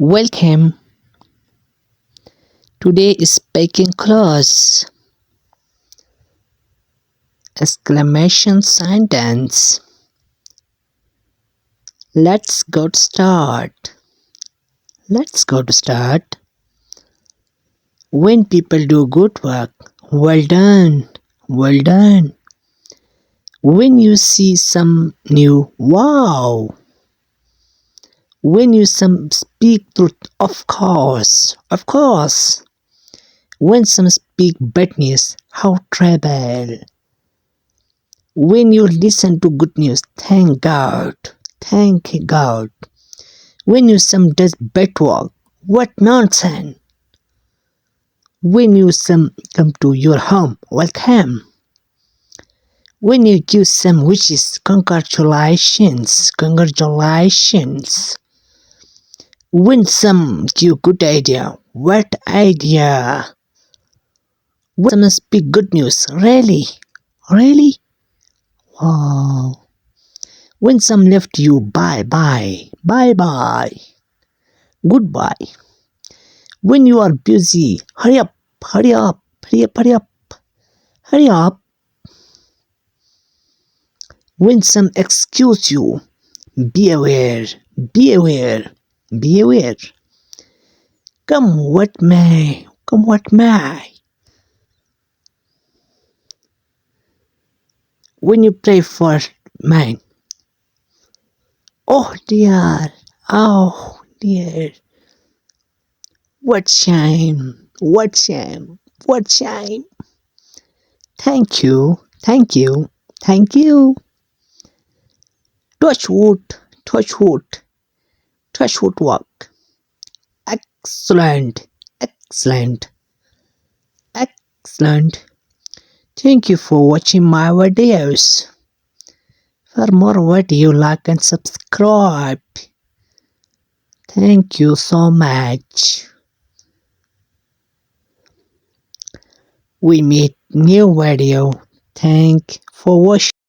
Welcome. Today is speaking class. Exclamation sentence. Let's go to start. Let's go to start. When people do good work, well done, well done. When you see some new, wow. When you some speak truth, of course, of course. When some speak bad news, how trouble. When you listen to good news, thank God, thank God. When you some does bad work, what nonsense. When you some come to your home, welcome. When you give some wishes, congratulations, congratulations. When some give good idea, what idea? When some speak good news, really, really? Wow. When some left you, bye bye, bye bye, goodbye. When you are busy, hurry up, hurry up, hurry up, hurry up, hurry up. When some excuse you, be aware, be aware, be aware. Come what may, come what may. When you pray for mine, oh dear, oh dear. What shame, what shame, what shame. Thank you, thank you, thank you. Touch wood, touch wood, touch wood work. Excellent, excellent, excellent. Thank you for watching my videos. For more video, like and subscribe. Thank you so much. We meet new video. Thank for watching.